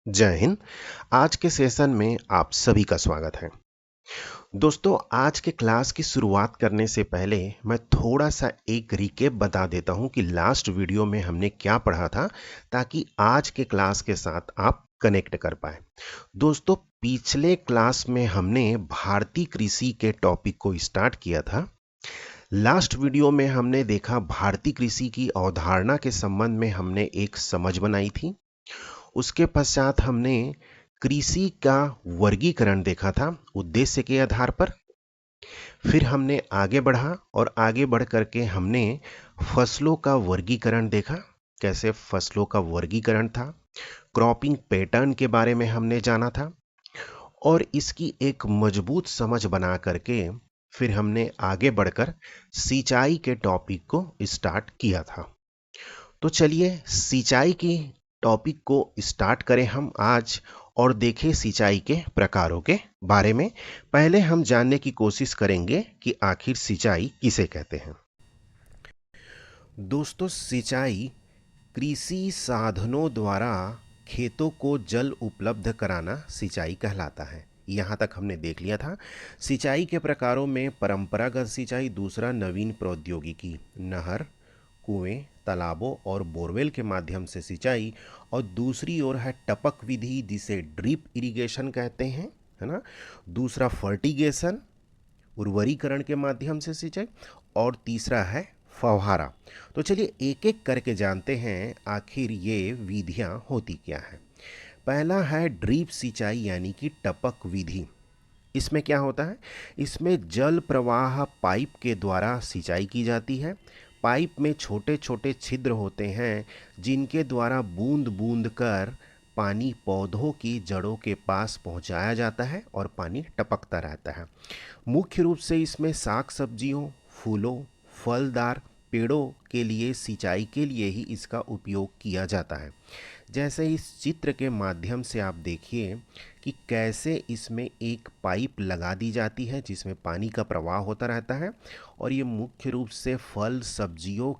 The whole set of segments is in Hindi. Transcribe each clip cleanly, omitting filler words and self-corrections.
जय हिंद। आज के सेशन में आप सभी का स्वागत है। दोस्तों, आज के क्लास की शुरुआत करने से पहले मैं थोड़ा सा एक रिकेप बता देता हूं कि लास्ट वीडियो में हमने क्या पढ़ा था, ताकि आज के क्लास के साथ आप कनेक्ट कर पाए। दोस्तों, पिछले क्लास में हमने भारतीय कृषि के टॉपिक को स्टार्ट किया था। लास्ट वीडियो में हमने देखा भारतीय कृषि की अवधारणा के संबंध में हमने एक समझ बनाई थी। उसके पश्चात हमने कृषि का वर्गीकरण देखा था उद्देश्य के आधार पर। फिर हमने आगे बढ़ा और आगे बढ़ करके हमने फसलों का वर्गीकरण देखा, कैसे फसलों का वर्गीकरण था। क्रॉपिंग पैटर्न के बारे में हमने जाना था और इसकी एक मजबूत समझ बना करके फिर हमने आगे बढ़कर सिंचाई के टॉपिक को स्टार्ट किया था। तो चलिए सिंचाई की टॉपिक को स्टार्ट करें हम आज और देखें सिंचाई के प्रकारों के बारे में। पहले हम जानने की कोशिश करेंगे कि आखिर सिंचाई किसे कहते हैं। दोस्तों, सिंचाई कृषि साधनों द्वारा खेतों को जल उपलब्ध कराना सिंचाई कहलाता है। यहाँ तक हमने देख लिया था। सिंचाई के प्रकारों में परंपरागत सिंचाई, दूसरा नवीन प्रौद्योगिकी, नहर, कुएं, तालाबों और बोरवेल के माध्यम से सिंचाई, और दूसरी ओर है टपक विधि जिसे ड्रिप इरिगेशन कहते हैं, है ना। दूसरा फर्टिगेशन, उर्वरीकरण के माध्यम से सिंचाई, और तीसरा है फव्वारा। तो चलिए एक एक करके जानते हैं आखिर ये विधियां होती क्या है। पहला है ड्रिप सिंचाई यानी कि टपक विधि। इसमें क्या होता है, इसमें जल प्रवाह पाइप के द्वारा सिंचाई की जाती है। पाइप में छोटे छोटे छिद्र होते हैं जिनके द्वारा बूंद बूंद कर पानी पौधों की जड़ों के पास पहुंचाया जाता है और पानी टपकता रहता है। मुख्य रूप से इसमें साग सब्जियों, फूलों, फलदार पेड़ों के लिए सिंचाई के लिए ही इसका उपयोग किया जाता है। जैसे इस चित्र के माध्यम से आप देखिए कि कैसे इसमें एक पाइप लगा दी जाती है जिसमें पानी का प्रवाह होता रहता है, और ये मुख्य रूप से फल सब्जियों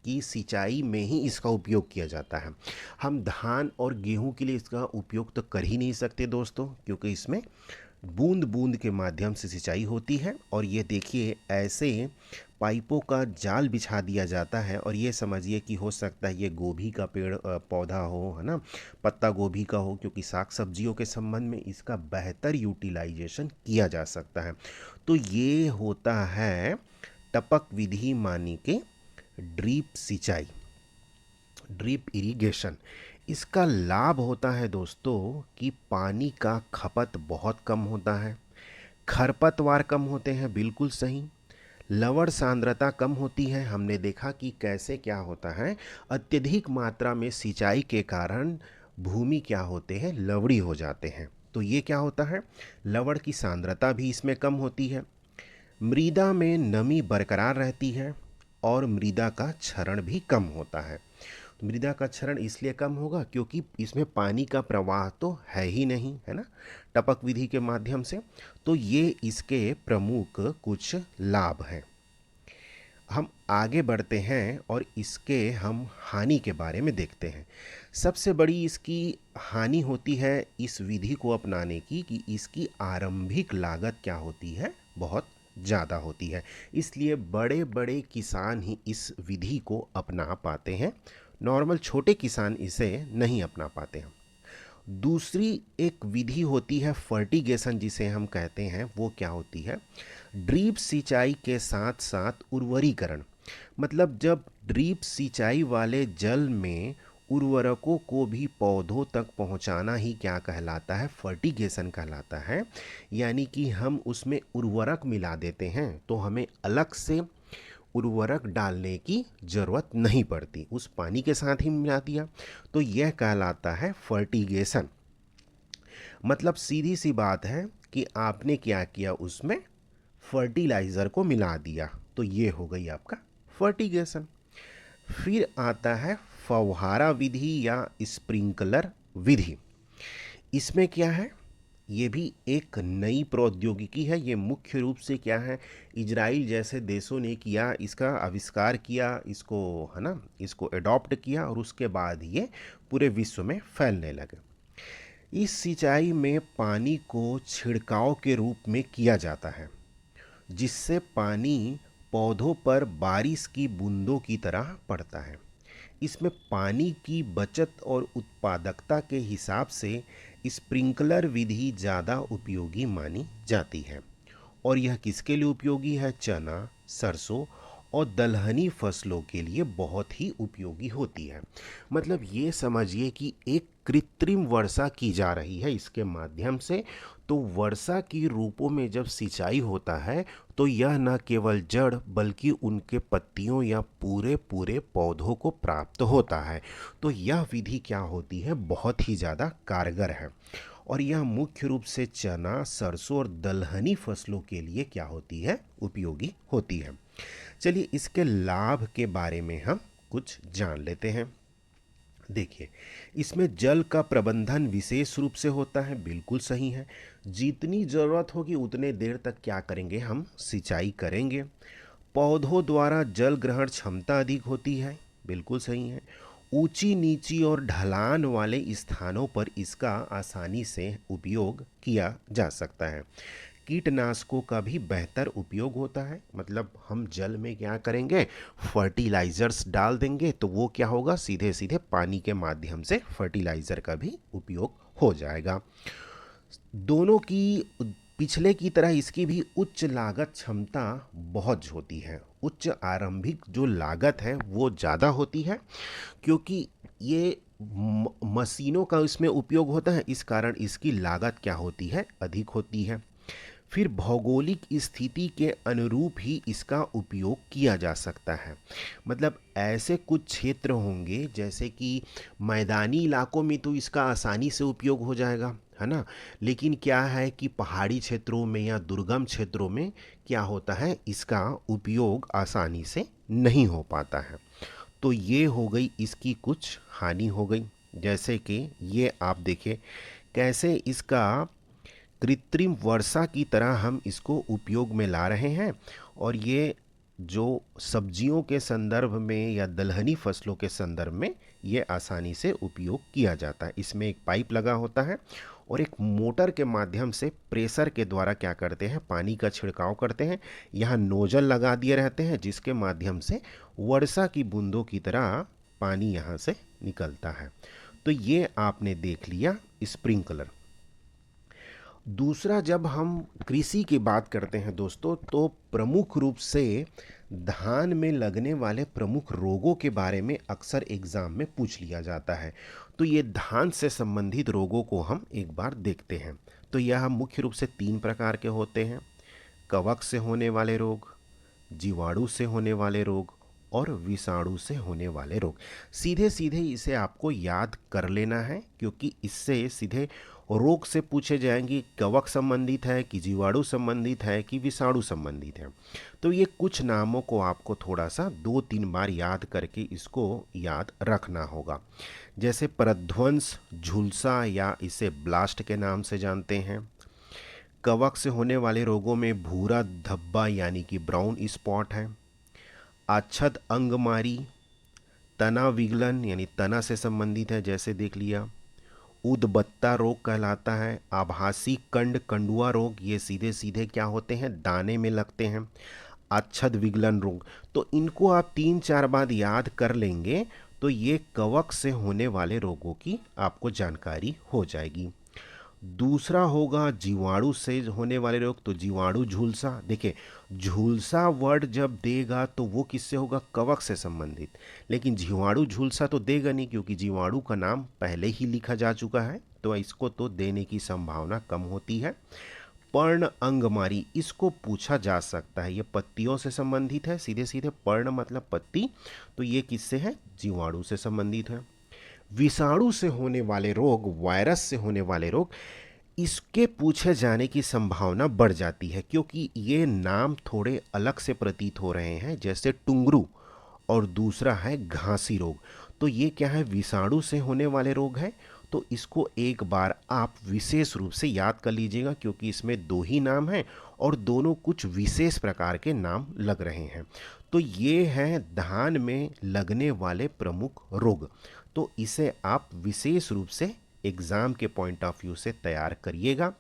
की सिंचाई में ही इसका उपयोग किया जाता है। हम धान और गेहूं के लिए इसका उपयोग तो कर ही नहीं सकते दोस्तों, क्योंकि इसमें बूंद बूंद के माध्यम से सिंचाई होती है। और ये देखिए ऐसे पाइपों का जाल बिछा दिया जाता है, और ये समझिए कि हो सकता है ये गोभी का पेड़ पौधा हो, है ना, पत्ता गोभी का हो, क्योंकि साग सब्जियों के संबंध में इसका बेहतर यूटिलाइजेशन किया जा सकता है। तो ये होता है टपक विधि मानी के ड्रीप सिंचाई, ड्रिप इरिगेशन। इसका लाभ होता है दोस्तों कि पानी का खपत बहुत कम होता है, खरपतवार कम होते हैं, बिल्कुल सही। लवण सांद्रता कम होती है। हमने देखा कि कैसे क्या होता है, अत्यधिक मात्रा में सिंचाई के कारण भूमि क्या होते हैं, लवड़ी हो जाते हैं। तो ये क्या होता है, लवण की सांद्रता भी इसमें कम होती है। मृदा में नमी बरकरार रहती है और मृदा का क्षरण भी कम होता है। मृदा का क्षरण इसलिए कम होगा क्योंकि इसमें पानी का प्रवाह तो है ही नहीं, है ना, टपक विधि के माध्यम से। तो ये इसके प्रमुख कुछ लाभ हैं। हम आगे बढ़ते हैं और इसके हम हानि के बारे में देखते हैं। सबसे बड़ी इसकी हानि होती है इस विधि को अपनाने की कि इसकी आरंभिक लागत क्या होती है, बहुत ज़्यादा होती है। इसलिए बड़े बड़े किसान ही इस विधि को अपना पाते हैं, नॉर्मल छोटे किसान इसे नहीं अपना पाते हैं। दूसरी एक विधि होती है फर्टिगेशन जिसे हम कहते हैं। वो क्या होती है, ड्रीप सिंचाई के साथ साथ उर्वरीकरण। मतलब जब ड्रीप सिंचाई वाले जल में उर्वरकों को भी पौधों तक पहुंचाना ही क्या कहलाता है, फर्टिगेशन कहलाता है। यानी कि हम उसमें उर्वरक मिला देते हैं तो हमें अलग से उर्वरक डालने की ज़रूरत नहीं पड़ती, उस पानी के साथ ही मिला दिया। तो यह कहलाता है फर्टिगेशन। मतलब सीधी सी बात है कि आपने क्या किया, उसमें फर्टिलाइज़र को मिला दिया, तो ये हो गई आपका फर्टिगेशन। फिर आता है फव्वारा विधि या स्प्रिंकलर विधि। इसमें क्या है, ये भी एक नई प्रौद्योगिकी है। ये मुख्य रूप से क्या है, इजराइल जैसे देशों ने किया, इसका आविष्कार किया, इसको, है ना, इसको अडॉप्ट किया और उसके बाद ये पूरे विश्व में फैलने लगे। इस सिंचाई में पानी को छिड़काव के रूप में किया जाता है, जिससे पानी पौधों पर बारिश की बूंदों की तरह पड़ता है। इसमें पानी की बचत और उत्पादकता के हिसाब से स्प्रिंकलर विधि ज़्यादा उपयोगी मानी जाती है। और यह किसके लिए उपयोगी है? चना, सरसों और दलहनी फसलों के लिए बहुत ही उपयोगी होती है। मतलब ये समझिए कि एक कृत्रिम वर्षा की जा रही है इसके माध्यम से। तो वर्षा की रूपों में जब सिंचाई होता है तो यह न केवल जड़ बल्कि उनके पत्तियों या पूरे पूरे पौधों को प्राप्त होता है। तो यह विधि क्या होती है? बहुत ही ज़्यादा कारगर है। और यह मुख्य रूप से चना, सरसों और दलहनी फसलों के लिए क्या होती है? उपयोगी होती है। चलिए इसके लाभ के बारे में हम कुछ जान लेते हैं। देखिए, इसमें जल का प्रबंधन विशेष रूप से होता है, बिल्कुल सही है। जितनी ज़रूरत होगी उतने देर तक क्या करेंगे? हम सिंचाई करेंगे। पौधों द्वारा जल ग्रहण क्षमता अधिक होती है, बिल्कुल सही है। ऊंची नीची और ढलान वाले स्थानों पर इसका आसानी से उपयोग किया जा सकता है। कीटनाशकों का भी बेहतर उपयोग होता है। मतलब हम जल में क्या करेंगे? फर्टिलाइज़र्स डाल देंगे तो वो क्या होगा? सीधे सीधे पानी के माध्यम से फर्टिलाइज़र का भी उपयोग हो जाएगा। दोनों की पिछले की तरह इसकी भी उच्च लागत क्षमता बहुत होती है। उच्च आरंभिक जो लागत है वो ज़्यादा होती है, क्योंकि ये मशीनों का इसमें उपयोग होता है, इस कारण इसकी लागत क्या होती है? अधिक होती है। फिर भौगोलिक स्थिति के अनुरूप ही इसका उपयोग किया जा सकता है। मतलब ऐसे कुछ क्षेत्र होंगे जैसे कि मैदानी इलाकों में तो इसका आसानी से उपयोग हो जाएगा, है ना? लेकिन क्या है कि पहाड़ी क्षेत्रों में या दुर्गम क्षेत्रों में क्या होता है? इसका उपयोग आसानी से नहीं हो पाता है। तो ये हो गई इसकी कुछ हानि हो गई। जैसे कि ये आप देखिए कैसे इसका कृत्रिम वर्षा की तरह हम इसको उपयोग में ला रहे हैं। और ये जो सब्जियों के संदर्भ में या दलहनी फसलों के संदर्भ में ये आसानी से उपयोग किया जाता है। इसमें एक पाइप लगा होता है और एक मोटर के माध्यम से प्रेशर के द्वारा क्या करते हैं? पानी का छिड़काव करते हैं। यहाँ नोजल लगा दिए रहते हैं जिसके माध्यम से वर्षा की बूंदों की तरह पानी यहाँ से निकलता है। तो ये आपने देख लिया स्प्रिंकलर। दूसरा, जब हम कृषि की बात करते हैं दोस्तों, तो प्रमुख रूप से धान में लगने वाले प्रमुख रोगों के बारे में अक्सर एग्जाम में पूछ लिया जाता है। तो ये धान से संबंधित रोगों को हम एक बार देखते हैं। तो यह मुख्य रूप से 3 प्रकार के होते हैं: कवक से होने वाले रोग, जीवाणु से होने वाले रोग और विषाणु से होने वाले रोग। सीधे सीधे इसे आपको याद कर लेना है, क्योंकि इससे सीधे रोग से पूछे जाएंगे कवक संबंधित है कि जीवाणु संबंधित है कि विषाणु संबंधित है। तो ये कुछ नामों को आपको थोड़ा सा 2-3 बार याद करके इसको याद रखना होगा। जैसे परध्वंस, झुलसा या इसे ब्लास्ट के नाम से जानते हैं। कवक से होने वाले रोगों में भूरा धब्बा यानी कि ब्राउन स्पॉट है। आच्छद अंगमारी, तना विगलन यानी तना से संबंधित है, जैसे देख लिया। उदबत्ता रोग कहलाता है। आभासी कंड कंडुआ रोग, ये सीधे सीधे क्या होते हैं? दाने में लगते हैं। आच्छद विगलन रोग, तो इनको आप 3-4 बार याद कर लेंगे तो ये कवक से होने वाले रोगों की आपको जानकारी हो जाएगी। दूसरा होगा जीवाणु से होने वाले रोग, तो जीवाणु झुलसा। देखिए, झुलसा वर्ड जब देगा तो वो किससे होगा? कवक से संबंधित। लेकिन जीवाणु झुलसा तो देगा नहीं, क्योंकि जीवाणु का नाम पहले ही लिखा जा चुका है, तो इसको तो देने की संभावना कम होती है। पर्ण अंगमारी, इसको पूछा जा सकता है, ये पत्तियों से संबंधित है सीधे सीधे। पर्ण मतलब पत्ती, तो ये किससे है? जीवाणु से संबंधित है। विषाणु से होने वाले रोग, वायरस से होने वाले रोग, इसके पूछे जाने की संभावना बढ़ जाती है, क्योंकि ये नाम थोड़े अलग से प्रतीत हो रहे हैं, जैसे टुंगरू और दूसरा है घासी रोग। तो ये क्या है? विषाणु से होने वाले रोग है। तो इसको एक बार आप विशेष रूप से याद कर लीजिएगा, क्योंकि इसमें 2 ही नाम हैं और दोनों कुछ विशेष प्रकार के नाम लग रहे हैं। तो ये हैं धान में लगने वाले प्रमुख रोग, तो इसे आप विशेष रूप से एग्ज़ाम के पॉइंट ऑफ व्यू से तैयार करिएगा।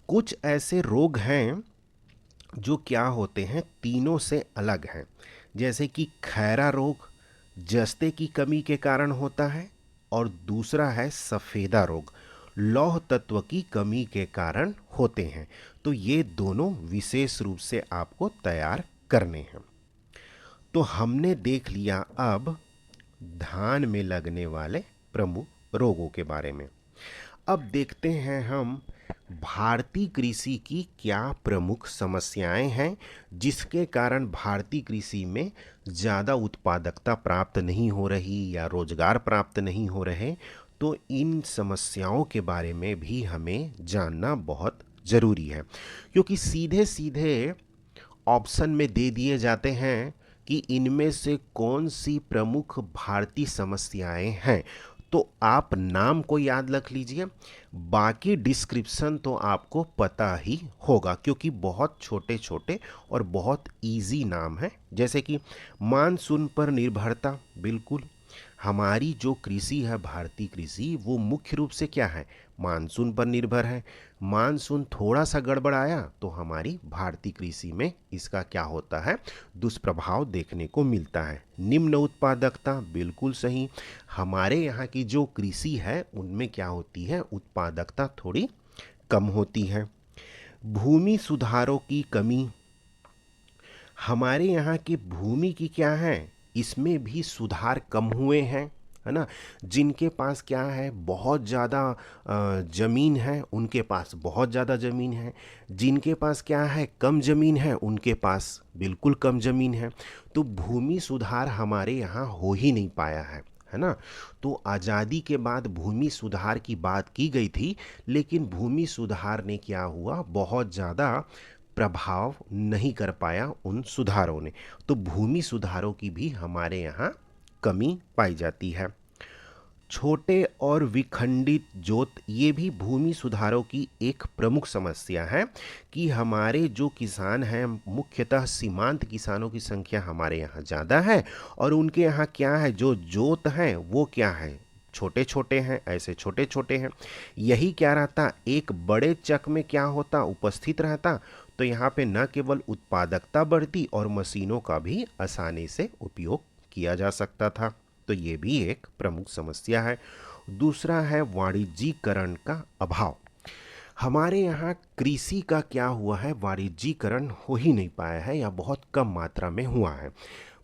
कुछ ऐसे रोग हैं जो क्या होते हैं, तीनों से अलग हैं। जैसे कि खैरा रोग जस्ते की कमी के कारण होता है, और दूसरा है सफ़ेदा रोग, लौह तत्व की कमी के कारण होते हैं। तो ये दोनों विशेष रूप से आपको तैयार करने हैं। तो हमने देख लिया अब धान में लगने वाले प्रमुख रोगों के बारे में। अब देखते हैं हम भारतीय कृषि की क्या प्रमुख समस्याएं हैं जिसके कारण भारतीय कृषि में ज़्यादा उत्पादकता प्राप्त नहीं हो रही या रोजगार प्राप्त नहीं हो रहे। तो इन समस्याओं के बारे में भी हमें जानना बहुत ज़रूरी है, क्योंकि सीधे सीधे ऑप्शन में दे दिए जाते हैं कि इनमें से कौन सी प्रमुख भारतीय समस्याएं हैं। तो आप नाम को याद रख लीजिए, बाकी डिस्क्रिप्शन तो आपको पता ही होगा, क्योंकि बहुत छोटे छोटे और बहुत इजी नाम है। जैसे कि मानसून पर निर्भरता, बिल्कुल हमारी जो कृषि है भारतीय कृषि वो मुख्य रूप से क्या है, मानसून पर निर्भर है। मानसून थोड़ा सा गड़बड़ाया तो हमारी भारतीय कृषि में इसका क्या होता है, दुष्प्रभाव देखने को मिलता है। निम्न उत्पादकता, बिल्कुल सही, हमारे यहाँ की जो कृषि है उनमें क्या होती है, उत्पादकता थोड़ी कम होती है। भूमि सुधारों की कमी, हमारे यहाँ की भूमि की क्या है, इसमें भी सुधार कम हुए हैं, है ना। जिनके पास क्या है, बहुत ज़्यादा ज़मीन है उनके पास बहुत ज़्यादा ज़मीन है, जिनके पास क्या है कम ज़मीन है उनके पास बिल्कुल कम ज़मीन है। तो भूमि सुधार हमारे यहाँ हो ही नहीं पाया है ना। तो आज़ादी के बाद भूमि सुधार की बात की गई थी, लेकिन भूमि सुधार ने क्या हुआ, बहुत ज़्यादा प्रभाव नहीं कर पाया उन सुधारों ने। तो भूमि सुधारों की भी हमारे यहाँ कमी पाई जाती है। छोटे और विखंडित जोत, ये भी भूमि सुधारों की एक प्रमुख समस्या है कि हमारे जो किसान हैं, मुख्यतः सीमांत किसानों की संख्या हमारे यहाँ ज़्यादा है, और उनके यहाँ क्या है, जो जोत हैं वो क्या है, छोटे छोटे हैं, ऐसे छोटे छोटे हैं। यही क्या रहता, एक बड़े चक में क्या होता, उपस्थित रहता, तो यहाँ पे न केवल उत्पादकता बढ़ती और मशीनों का भी आसानी से उपयोग किया जा सकता था। तो ये भी एक प्रमुख समस्या है। दूसरा है वाणिज्यीकरण का अभाव। हमारे यहाँ कृषि का क्या हुआ है, वाणिज्यीकरण हो ही नहीं पाया है या बहुत कम मात्रा में हुआ है।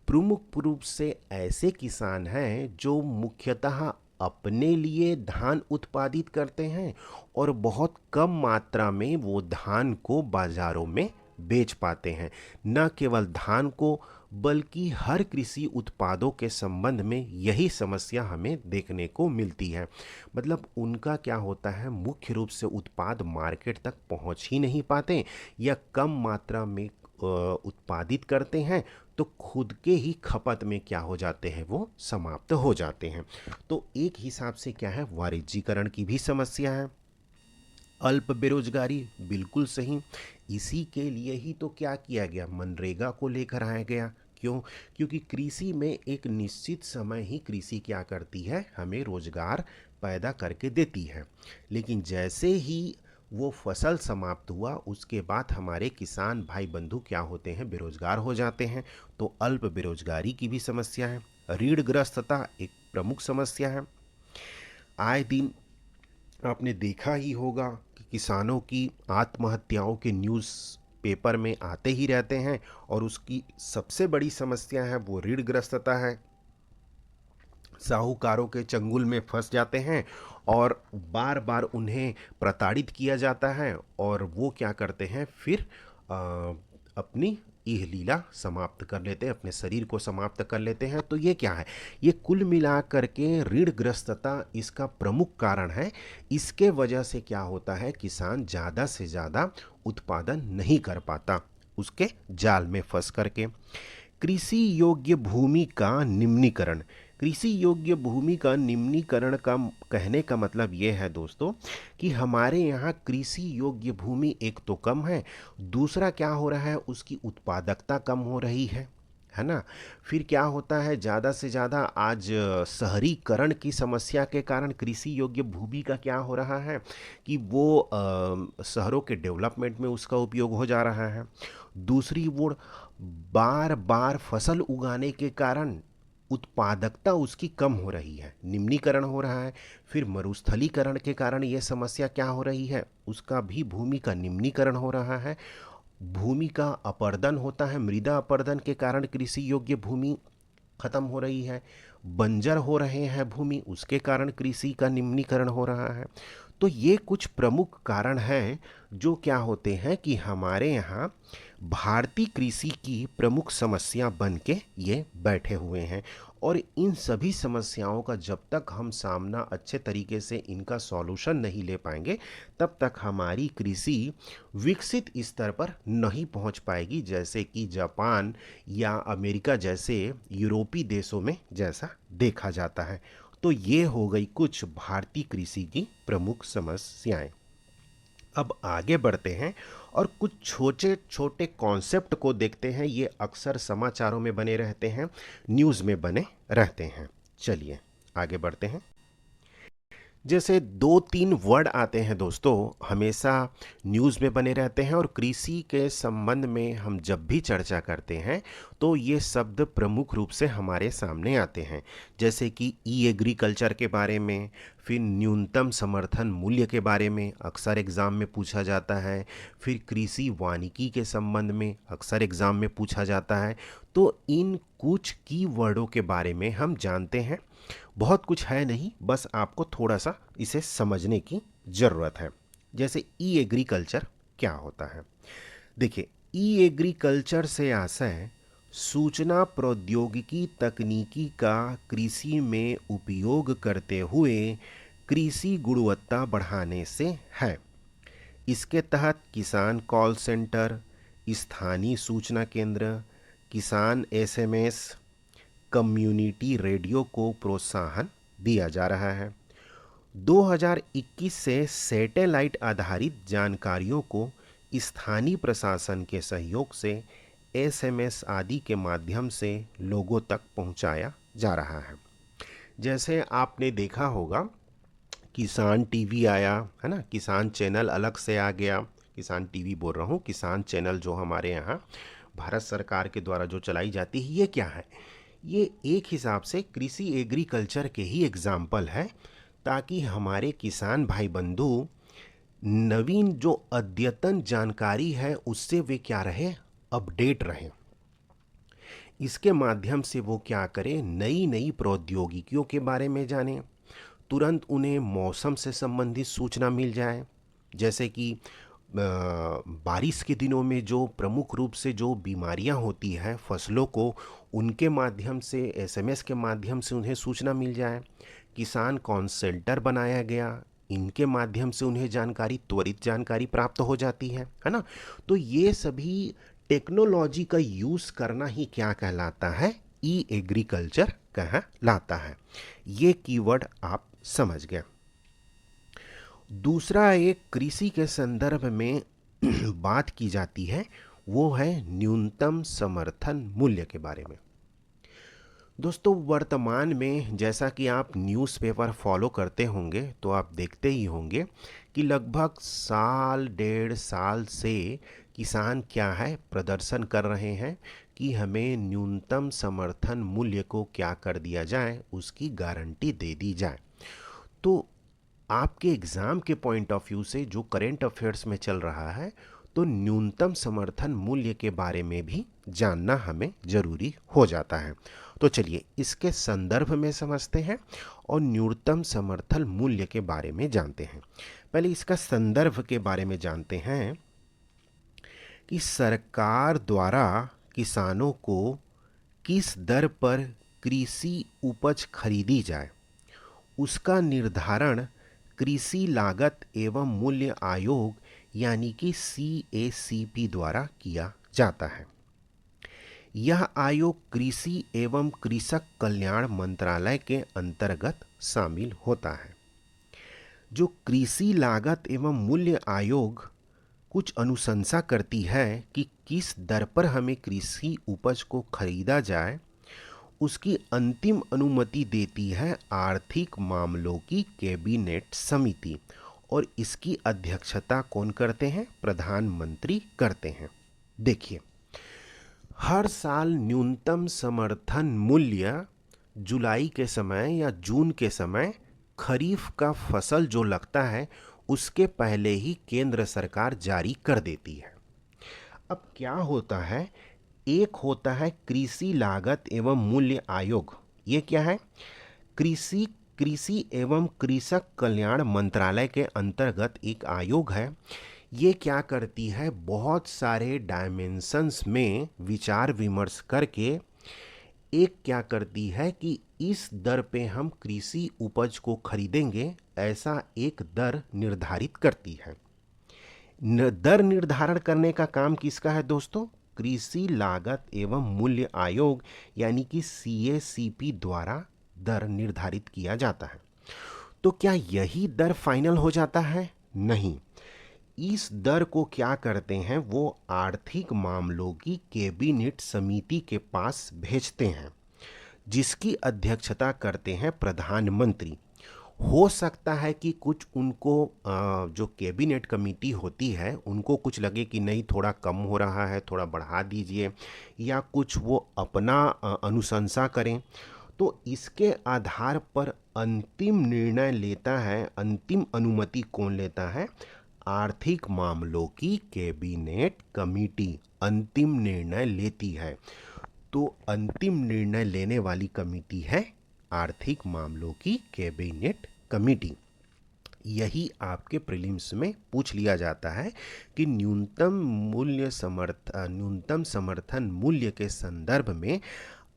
प्रमुख रूप से ऐसे किसान हैं जो मुख्यतः अपने लिए धान उत्पादित करते हैं और बहुत कम मात्रा में वो धान को बाजारों में बेच पाते हैं। न केवल धान को, बल्कि हर कृषि उत्पादों के संबंध में यही समस्या हमें देखने को मिलती है। मतलब उनका क्या होता है, मुख्य रूप से उत्पाद मार्केट तक पहुंच ही नहीं पाते, या कम मात्रा में उत्पादित करते हैं तो खुद के ही खपत में क्या हो जाते हैं, वो समाप्त हो जाते हैं। तो एक हिसाब से क्या है, वाणिज्यीकरण की भी समस्या है। अल्प बेरोजगारी, बिल्कुल सही, इसी के लिए ही तो क्या किया गया, मनरेगा को लेकर आया गया। क्यों, क्योंकि कृषि में एक निश्चित समय ही कृषि क्या करती है, हमें रोजगार पैदा करके देती है। लेकिन जैसे ही वो फसल समाप्त हुआ उसके बाद हमारे किसान भाई बंधु क्या होते हैं, बेरोजगार हो जाते हैं। तो अल्प बेरोजगारी की भी समस्या है। ऋणग्रस्तता एक प्रमुख समस्या है। आए दिन आपने देखा ही होगा कि किसानों की आत्महत्याओं के न्यूज़ पेपर में आते ही रहते हैं, और उसकी सबसे बड़ी समस्या है वो ऋणग्रस्तता है। साहूकारों के चंगुल में फंस जाते हैं और बार बार उन्हें प्रताड़ित किया जाता है, और वो क्या करते हैं फिर अपनी यह लीला समाप्त कर लेते हैं, अपने शरीर को समाप्त कर लेते हैं। तो ये क्या है, ये कुल मिलाकर के ऋणग्रस्तता इसका प्रमुख कारण है। इसके वजह से क्या होता है, किसान ज़्यादा से ज़्यादा उत्पादन नहीं कर पाता, उसके जाल में फंस करके। कृषि योग्य भूमि का निम्नीकरण, कृषि योग्य भूमि का निम्नीकरण का कहने का मतलब ये है दोस्तों कि हमारे यहाँ कृषि योग्य भूमि एक तो कम है, दूसरा क्या हो रहा है, उसकी उत्पादकता कम हो रही है है ना? फिर क्या होता है, ज़्यादा से ज़्यादा आज शहरीकरण की समस्या के कारण कृषि योग्य भूमि का क्या हो रहा है कि वो शहरों के डेवलपमेंट में उसका उपयोग हो जा रहा है। दूसरी ओर बार बार फसल उगाने के कारण उत्पादकता उसकी कम हो रही है, निम्नीकरण हो रहा है। फिर मरुस्थलीकरण के कारण ये समस्या क्या हो रही है, उसका भी भूमि का निम्नीकरण हो रहा है। भूमि का अपरदन होता है, मृदा अपरदन के कारण कृषि योग्य भूमि खत्म हो रही है। बंजर हो रहे हैं भूमि, उसके कारण कृषि का निम्नीकरण हो रहा है। तो ये कुछ प्रमुख कारण हैं जो क्या होते हैं कि हमारे यहाँ भारतीय कृषि की प्रमुख समस्या बन के ये बैठे हुए हैं। और इन सभी समस्याओं का जब तक हम सामना अच्छे तरीके से इनका सॉल्यूशन नहीं ले पाएंगे, तब तक हमारी कृषि विकसित स्तर पर नहीं पहुंच पाएगी, जैसे कि जापान या अमेरिका जैसे यूरोपीय देशों में जैसा देखा जाता है। तो ये हो गई कुछ भारतीय कृषि की प्रमुख समस्याएं। अब आगे बढ़ते हैं और कुछ छोटे छोटे कॉन्सेप्ट को देखते हैं। ये अक्सर समाचारों में बने रहते हैं, न्यूज़ में बने रहते हैं। चलिए आगे बढ़ते हैं। जैसे दो तीन वर्ड आते हैं दोस्तों, हमेशा न्यूज़ में बने रहते हैं और कृषि के संबंध में हम जब भी चर्चा करते हैं तो ये शब्द प्रमुख रूप से हमारे सामने आते हैं। जैसे कि ई एग्रीकल्चर के बारे में, फिर न्यूनतम समर्थन मूल्य के बारे में अक्सर एग्ज़ाम में पूछा जाता है। फिर कृषि वानिकी के संबंध में अक्सर एग्ज़ाम में पूछा जाता है। तो इन कुछ की वर्डों के बारे में हम जानते हैं। बहुत कुछ है नहीं, बस आपको थोड़ा सा इसे समझने की ज़रूरत है। जैसे ई एग्रीकल्चर क्या होता है, देखिए ई एग्रीकल्चर से आशय सूचना प्रौद्योगिकी तकनीकी का कृषि में उपयोग करते हुए कृषि गुणवत्ता बढ़ाने से है। इसके तहत किसान कॉल सेंटर, स्थानीय सूचना केंद्र, किसान एसएमएस, कम्युनिटी रेडियो को प्रोत्साहन दिया जा रहा है। 2021 से सैटेलाइट आधारित जानकारियों को स्थानीय प्रशासन के सहयोग से एसएमएस आदि के माध्यम से लोगों तक पहुंचाया जा रहा है। जैसे आपने देखा होगा, किसान टीवी आया है ना, किसान चैनल अलग से आ गया। किसान टीवी बोल रहा हूँ, किसान चैनल जो हमारे यहाँ भारत सरकार के द्वारा जो चलाई जाती है, ये क्या है, ये एक हिसाब से कृषि एग्रीकल्चर के ही एग्जाम्पल है, ताकि हमारे किसान भाई बंधु नवीन जो अद्यतन जानकारी है उससे वे क्या रहे, अपडेट रहें। इसके माध्यम से वो क्या करें, नई नई प्रौद्योगिकियों के बारे में जानें, तुरंत उन्हें मौसम से संबंधित सूचना मिल जाए। जैसे कि बारिश के दिनों में जो प्रमुख रूप से जो बीमारियां होती हैं फसलों को, उनके माध्यम से एसएमएस के माध्यम से उन्हें सूचना मिल जाए। किसान कॉल सेंटर बनाया गया, इनके माध्यम से उन्हें जानकारी, त्वरित जानकारी प्राप्त हो जाती है ना। तो ये सभी टेक्नोलॉजी का यूज़ करना ही क्या कहलाता है, ई एग्रीकल्चर कहलाता है। ये कीवर्ड आप समझ गए। दूसरा एक कृषि के संदर्भ में बात की जाती है, वो है न्यूनतम समर्थन मूल्य के बारे में। दोस्तों वर्तमान में जैसा कि आप न्यूज़पेपर फॉलो करते होंगे तो आप देखते ही होंगे कि लगभग साल डेढ़ साल से किसान क्या है, प्रदर्शन कर रहे हैं कि हमें न्यूनतम समर्थन मूल्य को क्या कर दिया जाए, उसकी गारंटी दे दी जाए। तो आपके एग्ज़ाम के पॉइंट ऑफ व्यू से जो करेंट अफेयर्स में चल रहा है, तो न्यूनतम समर्थन मूल्य के बारे में भी जानना हमें ज़रूरी हो जाता है। तो चलिए इसके संदर्भ में समझते हैं और न्यूनतम समर्थन मूल्य के बारे में जानते हैं। पहले इसका संदर्भ के बारे में जानते हैं कि सरकार द्वारा किसानों को किस दर पर कृषि उपज खरीदी जाए, उसका निर्धारण कृषि लागत एवं मूल्य आयोग यानी कि CACP द्वारा किया जाता है। यह आयोग कृषि एवं कृषक कल्याण मंत्रालय के अंतर्गत शामिल होता है। जो कृषि लागत एवं मूल्य आयोग कुछ अनुशंसा करती है कि किस दर पर हमें कृषि उपज को खरीदा जाए, उसकी अंतिम अनुमति देती है आर्थिक मामलों की कैबिनेट समिति। और इसकी अध्यक्षता कौन करते हैं? प्रधानमंत्री करते हैं। देखिए, हर साल न्यूनतम समर्थन मूल्य जुलाई के समय या जून के समय खरीफ का फसल जो लगता है उसके पहले ही केंद्र सरकार जारी कर देती है। अब क्या होता है, एक होता है कृषि लागत एवं मूल्य आयोग। ये क्या है? कृषि कृषि एवं कृषक कल्याण मंत्रालय के अंतर्गत एक आयोग है। ये क्या करती है, बहुत सारे डायमेंशंस में विचार विमर्श करके एक क्या करती है कि इस दर पे हम कृषि उपज को खरीदेंगे, ऐसा एक दर निर्धारित करती है। दर निर्धारण करने का काम किसका है दोस्तों? कृषि लागत एवं मूल्य आयोग यानी कि CACP द्वारा दर निर्धारित किया जाता है। तो क्या यही दर फाइनल हो जाता है? नहीं, इस दर को क्या करते हैं, वो आर्थिक मामलों की कैबिनेट समिति के पास भेजते हैं, जिसकी अध्यक्षता करते हैं प्रधानमंत्री। हो सकता है कि कुछ उनको जो कैबिनेट कमेटी होती है उनको कुछ लगे कि नहीं थोड़ा कम हो रहा है, थोड़ा बढ़ा दीजिए, या कुछ वो अपना अनुशंसा करें। तो इसके आधार पर अंतिम निर्णय लेता है, अंतिम अनुमति कौन लेता है? आर्थिक मामलों की कैबिनेट कमेटी अंतिम निर्णय लेती है। तो अंतिम निर्णय लेने वाली कमेटी है आर्थिक मामलों की कैबिनेट कमेटी। यही आपके प्रीलिम्स में पूछ लिया जाता है कि न्यूनतम समर्थन मूल्य के संदर्भ में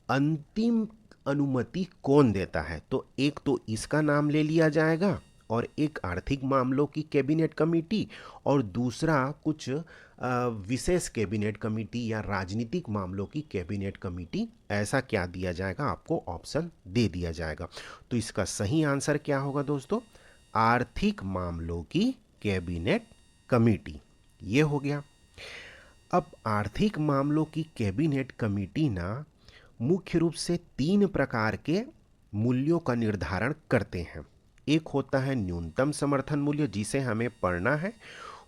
अंतिम अनुमति कौन देता है। तो एक तो इसका नाम ले लिया जाएगा और एक आर्थिक मामलों की कैबिनेट कमेटी, और दूसरा कुछ विशेष कैबिनेट कमेटी या राजनीतिक मामलों की कैबिनेट कमेटी, ऐसा क्या दिया जाएगा, आपको ऑप्शन दे दिया जाएगा। तो इसका सही आंसर क्या होगा दोस्तों? आर्थिक मामलों की कैबिनेट कमेटी। ये हो गया। अब आर्थिक मामलों की कैबिनेट कमेटी ना मुख्य रूप से 3 प्रकार के मूल्यों का निर्धारण करते हैं। एक होता है न्यूनतम समर्थन मूल्य, जिसे हमें पढ़ना है।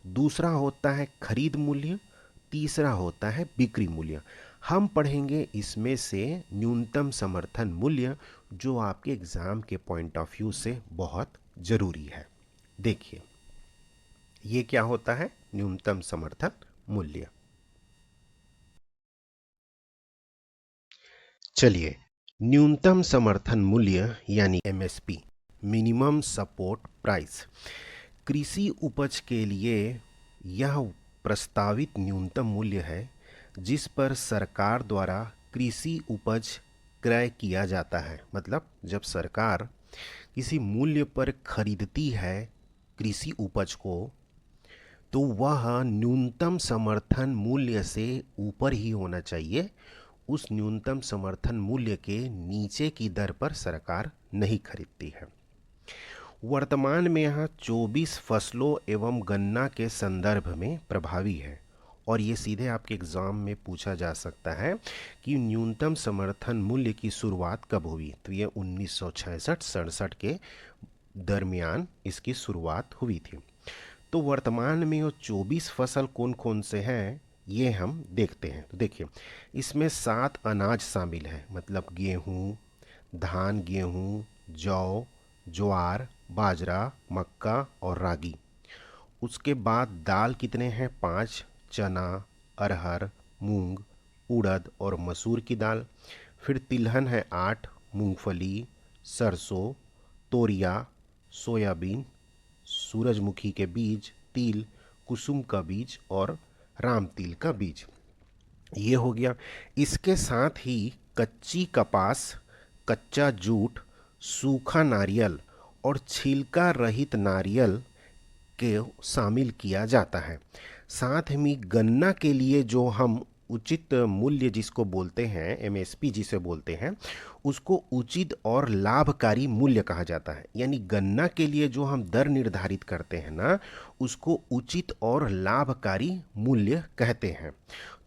दूसरा होता है खरीद मूल्य। तीसरा होता है बिक्री मूल्य। हम पढ़ेंगे इसमें से न्यूनतम समर्थन मूल्य, जो आपके एग्जाम के पॉइंट ऑफ व्यू से बहुत जरूरी है। देखिए, ये क्या होता है न्यूनतम समर्थन मूल्य। चलिए, न्यूनतम समर्थन मूल्य यानी MSP, मिनिमम सपोर्ट प्राइस, कृषि उपज के लिए यह प्रस्तावित न्यूनतम मूल्य है जिस पर सरकार द्वारा कृषि उपज क्रय किया जाता है। मतलब जब सरकार किसी मूल्य पर खरीदती है कृषि उपज को, तो वह न्यूनतम समर्थन मूल्य से ऊपर ही होना चाहिए। उस न्यूनतम समर्थन मूल्य के नीचे की दर पर सरकार नहीं खरीदती है। वर्तमान में यहाँ 24 फसलों एवं गन्ना के संदर्भ में प्रभावी है, और ये सीधे आपके एग्ज़ाम में पूछा जा सकता है कि न्यूनतम समर्थन मूल्य की शुरुआत कब हुई। तो ये 1966-67 के दरमियान इसकी शुरुआत हुई थी। तो वर्तमान में वो 24 फसल कौन कौन से हैं ये हम देखते हैं। तो देखिए, इसमें 7 अनाज शामिल हैं, मतलब गेहूँ, धान, गेहूँ, जौ, ज्वार, बाजरा, मक्का और रागी। उसके बाद दाल कितने हैं? 5, चना, अरहर, मूंग, उड़द और मसूर की दाल। फिर तिलहन है 8, मूंगफली, सरसों, तोरिया, सोयाबीन, सूरजमुखी के बीज, तिल, कुसुम का बीज और राम तिल का बीज। ये हो गया। इसके साथ ही कच्ची कपास, कच्चा जूट, सूखा नारियल और छिलका रहित नारियल के शामिल किया जाता है। साथ में गन्ना के लिए जो हम उचित मूल्य जिसको बोलते हैं, एमएसपी जिसे बोलते हैं, उसको उचित और लाभकारी मूल्य कहा जाता है। यानी गन्ना के लिए जो हम दर निर्धारित करते हैं ना, उसको उचित और लाभकारी मूल्य कहते हैं।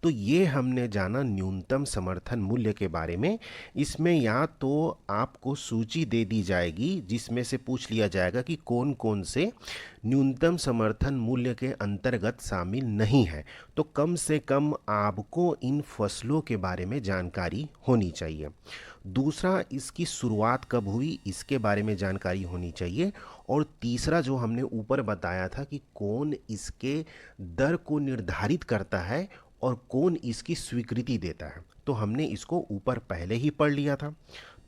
तो ये हमने जाना न्यूनतम समर्थन मूल्य के बारे में। इसमें या तो आपको सूची दे दी जाएगी जिसमें से पूछ लिया जाएगा कि कौन कौन से न्यूनतम समर्थन मूल्य के अंतर्गत शामिल नहीं है। तो कम से कम आपको इन फसलों के बारे में जानकारी होनी चाहिए। दूसरा, इसकी शुरुआत कब हुई, इसके बारे में जानकारी होनी चाहिए। और तीसरा जो हमने ऊपर बताया था कि कौन इसके दर को निर्धारित करता है और कौन इसकी स्वीकृति देता है, तो हमने इसको ऊपर पहले ही पढ़ लिया था।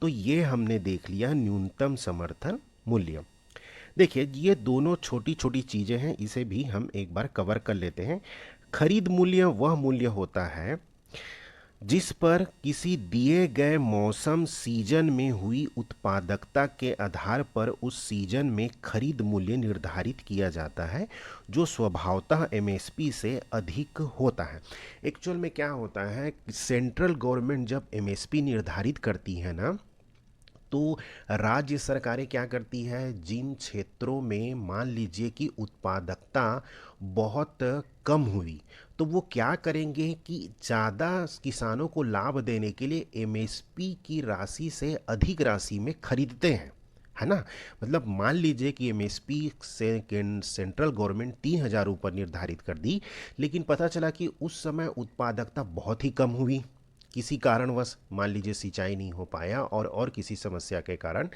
तो ये हमने देख लिया न्यूनतम समर्थन मूल्य। देखिए, ये दोनों छोटी छोटी चीज़ें हैं, इसे भी हम एक बार कवर कर लेते हैं। खरीद मूल्य वह मूल्य होता है जिस पर किसी दिए गए मौसम सीजन में हुई उत्पादकता के आधार पर उस सीजन में खरीद मूल्य निर्धारित किया जाता है, जो स्वभावतः एमएसपी से अधिक होता है। एक्चुअल में क्या होता है, सेंट्रल गवर्नमेंट जब एमएसपी निर्धारित करती है ना, तो राज्य सरकारें क्या करती है, जिन क्षेत्रों में मान लीजिए कि उत्पादकता बहुत कम हुई, तो वो क्या करेंगे कि ज़्यादा किसानों को लाभ देने के लिए एमएसपी की राशि से अधिक राशि में खरीदते हैं, है ना। मतलब मान लीजिए कि एमएसपी से सेंट्रल गवर्नमेंट 3,000 ऊपर निर्धारित कर दी, लेकिन पता चला कि उस समय उत्पादकता बहुत ही कम हुई, किसी कारणवश, मान लीजिए सिंचाई नहीं हो पाया और किसी समस्या के कारण,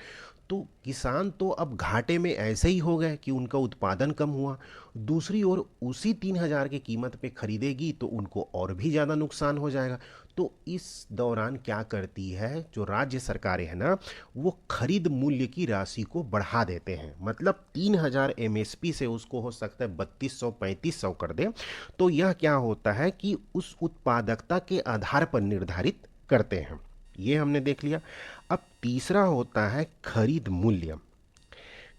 तो किसान तो अब घाटे में ऐसे ही हो गए कि उनका उत्पादन कम हुआ। दूसरी ओर उसी 3,000 की कीमत पे खरीदेगी तो उनको और भी ज़्यादा नुकसान हो जाएगा। तो इस दौरान क्या करती है जो राज्य सरकारें हैं ना, वो खरीद मूल्य की राशि को बढ़ा देते हैं। मतलब 3,000 एमएसपी से उसको हो सकता है 3,200 3,500 कर दे। तो यह क्या होता है कि उस उत्पादकता के आधार पर निर्धारित करते हैं। ये हमने देख लिया। अब तीसरा होता है खरीद मूल्य।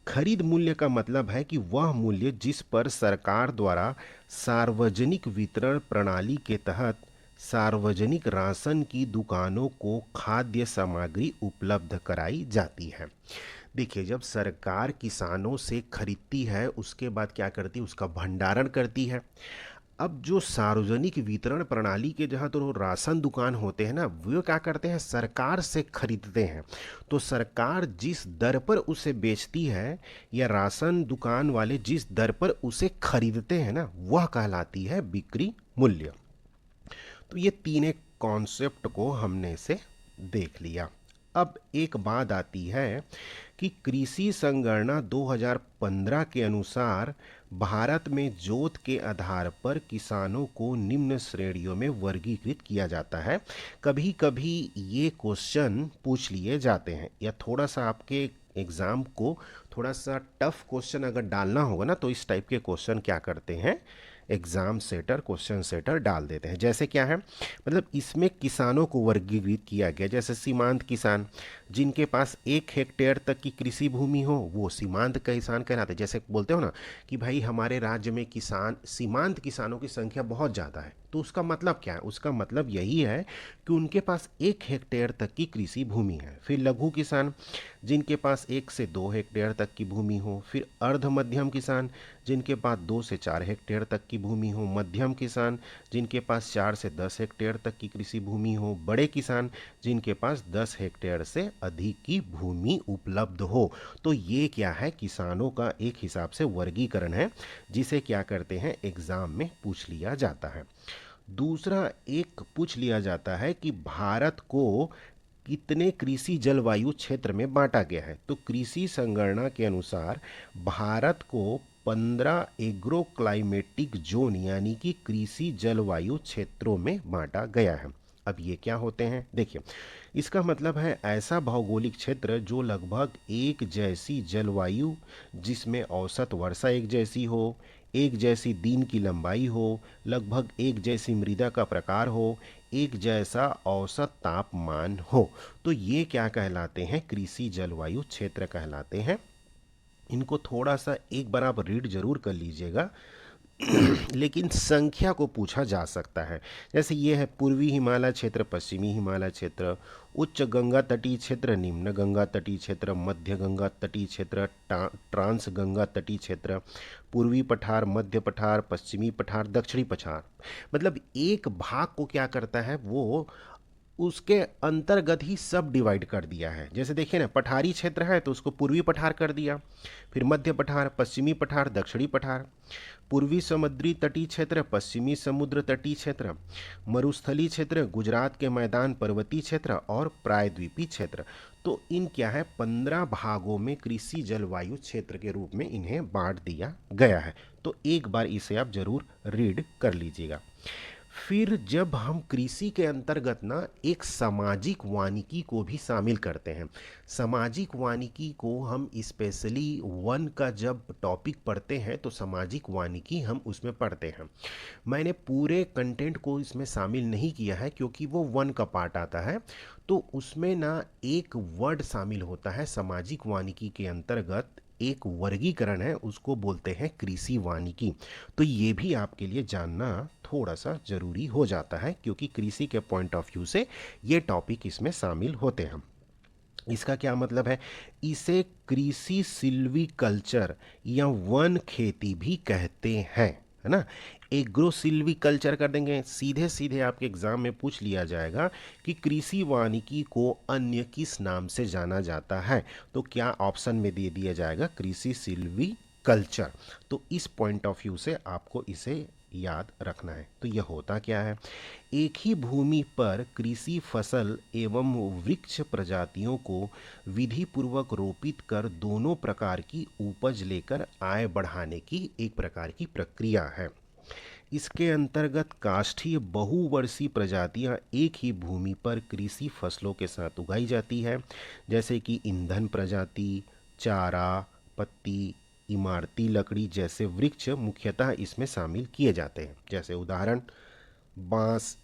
खरीद मूल्य का मतलब है कि वह मूल्य जिस पर सरकार द्वारा सार्वजनिक वितरण प्रणाली के तहत सार्वजनिक राशन की दुकानों को खाद्य सामग्री उपलब्ध कराई जाती है। देखिए, जब सरकार किसानों से खरीदती है, उसके बाद क्या करती है, उसका भंडारण करती है। अब जो सार्वजनिक वितरण प्रणाली के जहाँ तो राशन दुकान होते हैं ना, वो क्या करते हैं, सरकार से खरीदते हैं। तो सरकार जिस दर पर उसे बेचती है या राशन दुकान वाले जिस दर पर उसे खरीदते हैं ना, वह कहलाती है बिक्री मूल्य। तो ये तीन एक कॉन्सेप्ट को हमने से देख लिया। अब एक बात आती है कि कृषि संगणना 2015 के अनुसार भारत में जोत के आधार पर किसानों को निम्न श्रेणियों में वर्गीकृत किया जाता है। कभी कभी ये क्वेश्चन पूछ लिए जाते हैं, या थोड़ा सा आपके एग्ज़ाम को थोड़ा सा टफ क्वेश्चन अगर डालना होगा ना, तो इस टाइप के क्वेश्चन क्या करते हैं, एग्ज़ाम सेटर, क्वेश्चन सेटर डाल देते हैं। जैसे क्या है, मतलब इसमें किसानों को वर्गीकृत किया गया। जैसे सीमांत किसान, जिनके पास 1 हेक्टेयर तक की कृषि भूमि हो, वो सीमांत किसान कहलाते हैं। जैसे बोलते हो ना कि भाई हमारे राज्य में किसान, सीमांत किसानों की संख्या बहुत ज़्यादा है, तो उसका मतलब क्या है, उसका मतलब यही है कि उनके पास 1 हेक्टेयर तक की कृषि भूमि है। फिर लघु किसान, जिनके पास 1 से 2 हेक्टेयर तक की भूमि हो। फिर अर्ध मध्यम किसान, जिनके पास 2 से 4 हेक्टेयर तक की भूमि हो। मध्यम किसान, जिनके पास 4 से 10 हेक्टेयर तक की कृषि भूमि हो। बड़े किसान, जिनके पास 10 हेक्टेयर से अधिक की भूमि उपलब्ध हो। तो ये क्या है, किसानों का एक हिसाब से वर्गीकरण है, जिसे क्या करते हैं, एग्जाम में पूछ लिया जाता है। दूसरा एक पूछ लिया जाता है कि भारत को कितने कृषि जलवायु क्षेत्र में बांटा गया है। तो कृषि संगणना के अनुसार भारत को 15 एग्रो क्लाइमेटिक जोन यानी कि कृषि जलवायु क्षेत्रों में बांटा गया है। अब ये क्या होते हैं, देखिए, इसका मतलब है ऐसा भौगोलिक क्षेत्र जो लगभग एक जैसी जलवायु, जिसमें औसत वर्षा एक जैसी हो, एक जैसी दिन की लंबाई हो, लगभग एक जैसी मृदा का प्रकार हो, एक जैसा औसत तापमान हो। तो ये क्या कहलाते हैं, कृषि जलवायु क्षेत्र कहलाते हैं। इनको थोड़ा सा एक बार आप रीड जरूर कर लीजिएगा। लेकिन संख्या को पूछा जा सकता है। जैसे ये है पूर्वी हिमालय क्षेत्र, पश्चिमी हिमालय क्षेत्र, उच्च गंगा तटीय क्षेत्र, निम्न गंगा तटीय क्षेत्र, मध्य गंगा तटीय क्षेत्र, ट्रांस गंगा तटीय क्षेत्र, पूर्वी पठार, मध्य पठार, पश्चिमी पठार, दक्षिणी पठार। मतलब एक भाग को क्या करता है वो उसके अंतर्गत ही सब डिवाइड कर दिया है। जैसे देखिए ना, पठारी क्षेत्र है तो उसको पूर्वी पठार कर दिया, फिर मध्य पठार, पश्चिमी पठार, दक्षिणी पठार, पूर्वी समुद्री तटीय क्षेत्र, पश्चिमी समुद्र तटीय क्षेत्र, मरुस्थलीय क्षेत्र, गुजरात के मैदान पर्वतीय क्षेत्र और प्रायद्वीपीय क्षेत्र। तो इन क्या है 15 भागों में कृषि जलवायु क्षेत्र के रूप में इन्हें बांट दिया गया है। तो एक बार इसे आप जरूर रीड कर लीजिएगा। फिर जब हम कृषि के अंतर्गत ना एक सामाजिक वानिकी को भी शामिल करते हैं। सामाजिक वानिकी को हम स्पेशली वन का जब टॉपिक पढ़ते हैं तो सामाजिक वानिकी हम उसमें पढ़ते हैं। मैंने पूरे कंटेंट को इसमें शामिल नहीं किया है क्योंकि वो वन का पार्ट आता है। तो उसमें ना एक वर्ड शामिल होता है सामाजिक वानिकी के अंतर्गत, एक वर्गीकरण है, उसको बोलते हैं कृषि वानिकी। तो ये भी आपके लिए जानना थोड़ा सा ज़रूरी हो जाता है क्योंकि कृषि के पॉइंट ऑफ व्यू से ये टॉपिक इसमें शामिल होते हैं। इसका क्या मतलब है, इसे कृषि सिल्वीकल्चर या वन खेती भी कहते हैं, है ना। एग्रो सिल्वीकल्चर कर देंगे, सीधे सीधे आपके एग्जाम में पूछ लिया जाएगा कि कृषि वानिकी को अन्य किस नाम से जाना जाता है, तो क्या ऑप्शन में दे दिया जाएगा कृषि सिल्वीकल्चर। तो इस पॉइंट ऑफ व्यू से आपको इसे याद रखना है। तो यह होता क्या है, एक ही भूमि पर कृषि फसल एवं वृक्ष प्रजातियों को विधि पूर्वक रोपित कर दोनों प्रकार की उपज लेकर आय बढ़ाने की एक प्रकार की प्रक्रिया है। इसके अंतर्गत काष्ठीय बहुवर्षीय प्रजातियां एक ही भूमि पर कृषि फसलों के साथ उगाई जाती है, जैसे कि ईंधन प्रजाति, चारा, पत्ती, इमारती लकड़ी जैसे वृक्ष मुख्यतः इसमें शामिल किए जाते हैं। जैसे उदाहरण बांस,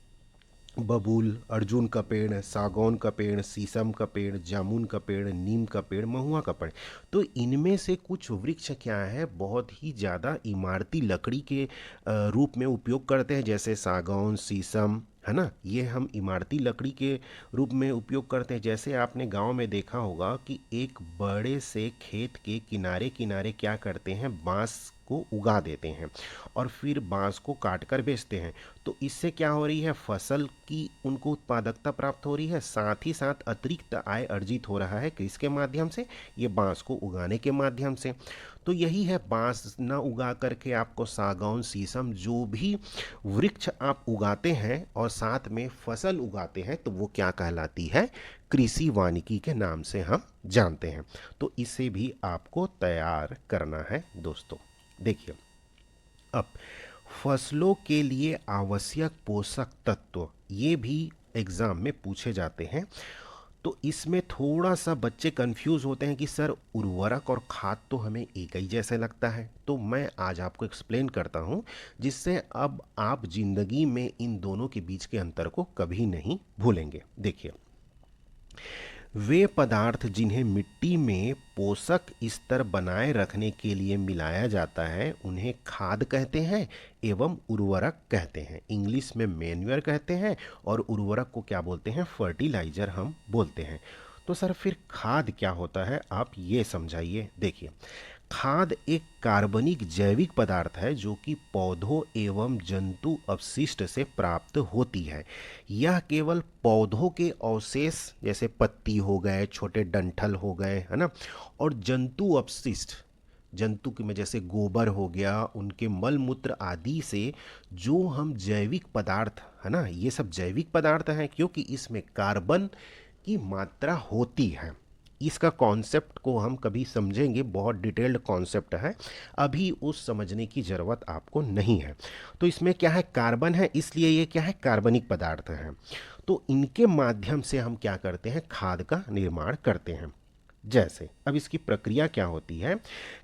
बबूल, अर्जुन का पेड़, सागौन का पेड़, शीशम का पेड़, जामुन का पेड़, नीम का पेड़, महुआ का पेड़। तो इनमें से कुछ वृक्ष क्या है बहुत ही ज़्यादा इमारती लकड़ी के रूप में उपयोग करते हैं, जैसे सागौन, शीशम, है ना। ये हम इमारती लकड़ी के रूप में उपयोग करते हैं। जैसे आपने गांव में देखा होगा कि एक बड़े से खेत के किनारे किनारे क्या करते हैं, बांस को उगा देते हैं और फिर बांस को काट कर बेचते हैं। तो इससे क्या हो रही है, फसल की उनको उत्पादकता प्राप्त हो रही है, साथ ही साथ अतिरिक्त आय अर्जित हो रहा है किसके माध्यम से, ये बांस को उगाने के माध्यम से। तो यही है, बांस ना उगा करके आपको सागौन, शीशम जो भी वृक्ष आप उगाते हैं और साथ में फसल उगाते हैं तो वो क्या कहलाती है, कृषि वानिकी के नाम से हम जानते हैं। तो इसे भी आपको तैयार करना है दोस्तों। देखिए, अब फसलों के लिए आवश्यक पोषक तत्व ये भी एग्जाम में पूछे जाते हैं। तो इसमें थोड़ा सा बच्चे कंफ्यूज होते हैं कि सर उर्वरक और खाद तो हमें एक ही जैसे लगता है। तो मैं आज आपको एक्सप्लेन करता हूँ जिससे अब आप जिंदगी में इन दोनों के बीच के अंतर को कभी नहीं भूलेंगे। देखिए, वे पदार्थ जिन्हें मिट्टी में पोषक स्तर बनाए रखने के लिए मिलाया जाता है उन्हें खाद कहते हैं एवं उर्वरक कहते हैं। इंग्लिश में मैन्योर कहते हैं और उर्वरक को क्या बोलते हैं, फर्टिलाइजर हम बोलते हैं। तो सर फिर खाद क्या होता है, आप ये समझाइए। देखिए, खाद एक कार्बनिक जैविक पदार्थ है जो कि पौधों एवं जंतु अपशिष्ट से प्राप्त होती है। यह केवल पौधों के अवशेष जैसे पत्ती हो गए, छोटे डंठल हो गए, है ना, और जंतु अपशिष्ट, जंतु की में जैसे गोबर हो गया, उनके मल मूत्र आदि से जो हम जैविक पदार्थ, है ना, ये सब जैविक पदार्थ हैं क्योंकि इसमें कार्बन की मात्रा होती है। इसका कॉन्सेप्ट को हम कभी समझेंगे, बहुत डिटेल्ड कॉन्सेप्ट है, अभी उस समझने की ज़रूरत आपको नहीं है। तो इसमें क्या है, कार्बन है, इसलिए ये क्या है, कार्बनिक पदार्थ हैं। तो इनके माध्यम से हम क्या करते हैं, खाद का निर्माण करते हैं। जैसे अब इसकी प्रक्रिया क्या होती है